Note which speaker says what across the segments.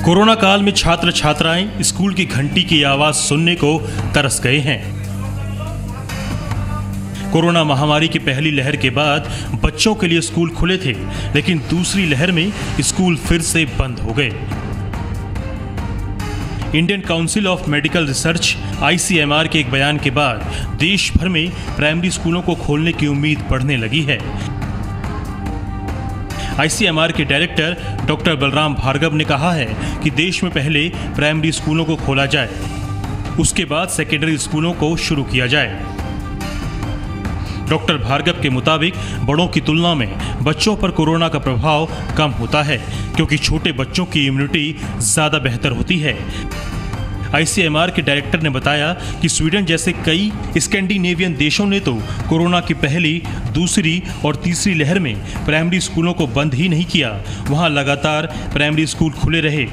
Speaker 1: Corona काल में छात्र छात्राएं स्कूल की घंटी की आवाज सुनने को तरस गए हैं। कोरोना महामारी की पहली लहर के बाद बच्चों के लिए स्कूल खुले थे, लेकिन दूसरी लहर में स्कूल फिर से बंद हो गए। Indian council of medical research (ICMR) के एक बयान के बाद देश भर में प्राइमरी स्कूलों को खोलने की उम्मीद बढ़ने लगी है। ICMR के डायरेक्टर डॉक्टर बलराम भार्गव ने कहा है कि देश में पहले प्राइमरी स्कूलों को खोला जाए, उसके बाद सेकेंडरी स्कूलों को शुरू किया जाए। डॉक्टर भार्गव के मुताबिक बड़ों की तुलना में बच्चों पर कोरोना का प्रभाव कम होता है, क्योंकि छोटे बच्चों की इम्यूनिटी ज़्यादा बेहतर होती है। ICMR के डायरेक्टर ने बताया कि स्वीडन जैसे कई स्कैंडिनेवियन देशों ने तो कोरोना की पहली, दूसरी और तीसरी लहर में प्राइमरी स्कूलों को बंद ही नहीं किया, वहां लगातार प्राइमरी स्कूल खुले रहे।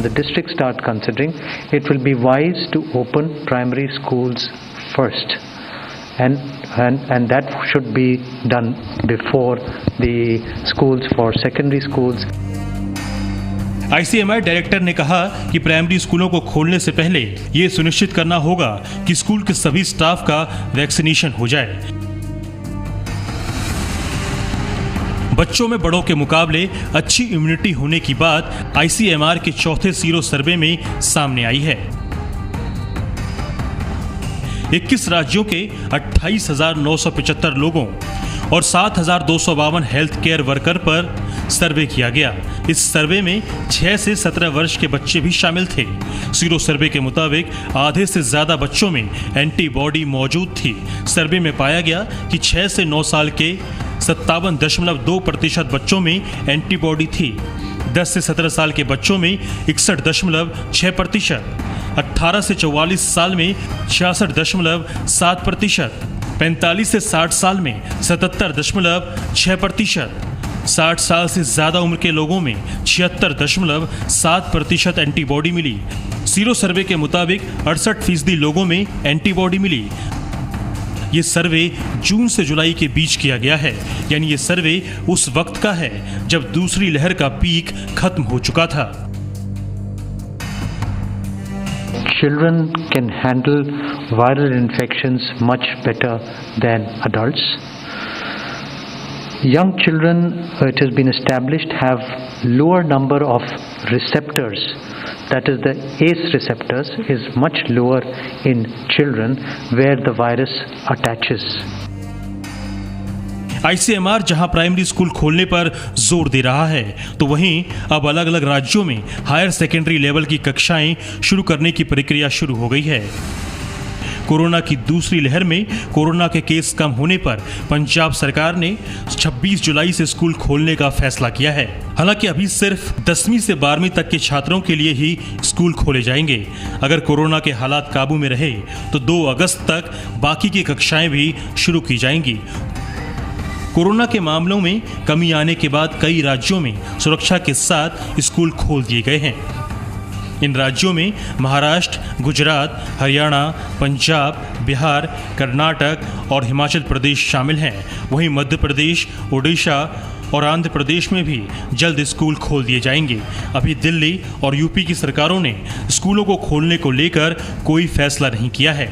Speaker 2: The district start considering it will be wise to open primary schools first, and that should be done before the schools for secondary schools.
Speaker 1: ICMR director ने कहा कि प्राइमरी स्कूलों को खोलने से पहले ये सुनिश्चित करना होगा कि स्कूल के सभी स्टाफ का वैक्सीनेशन हो जाए। बच्चों में बड़ों के मुकाबले अच्छी इम्यूनिटी होने की बात ICMR के चौथे सीरो सर्वे में सामने आई है। 21 राज्यों के 28,975 लोगों और 7,252 हेल्थ केयर वर्कर पर सर्वे किया गया। इस सर्वे में 6 से 17 वर्ष के बच्चे भी शामिल थे। सीरो सर्वे के मुताबिक आधे से ज्यादा बच्चों में एंटीबॉडी मौजूद थी। सर्वे में पाया गया कि 6 से 9 साल के 57.2% बच्चों में एंटीबॉडी थी। 10 से 17 साल के बच्चों में 61.6%, 18 से 44 साल में 66.7%, 45 से 60 साल में 77.6%, 60 साल से ज्यादा उम्र के लोगों में 76.7% एंटीबॉडी मिली। सीरो सर्वे के मुताबिक 68% लोगों में एंटीबॉडी मिली। ये सर्वे जून से जुलाई के बीच किया गया है, यानी ये सर्वे उस वक्त का है जब दूसरी लहर का पीक खत्म हो चुका था।
Speaker 2: Children can handle viral infections much better than adults. Young children, it has been established, have lower number of receptors. That is, the ACE receptors is much lower in children where the virus attaches.
Speaker 1: ICMR जहां primary school खोलने पर जोर दे रहा है, तो वहीं अब अलग अलग राज्यों में हायर सेकेंडरी लेवल की कक्षाएं शुरू करने की प्रक्रिया शुरू हो गई है। कोरोना की दूसरी लहर में कोरोना के केस कम होने पर पंजाब सरकार ने 26 जुलाई से स्कूल खोलने का फैसला किया है। हालांकि अभी सिर्फ 10वीं से 12वीं तक के छात्रों के लिए ही स्कूल खोले जाएंगे। अगर कोरोना के हालात काबू में रहे तो 2 अगस्त तक बाकी की कक्षाएं भी शुरू की जाएंगी। कोरोना के मामलों में कमी आने के बाद कई राज्यों में सुरक्षा के साथ स्कूल खोल दिए गए हैं। इन राज्यों में महाराष्ट्र, गुजरात, हरियाणा, पंजाब, बिहार, कर्नाटक और हिमाचल प्रदेश शामिल हैं। वहीं मध्य प्रदेश, ओडिशा और आंध्र प्रदेश में भी जल्द स्कूल खोल दिए जाएंगे। अभी दिल्ली और यूपी की सरकारों ने स्कूलों को खोलने को लेकर कोई फैसला नहीं किया है।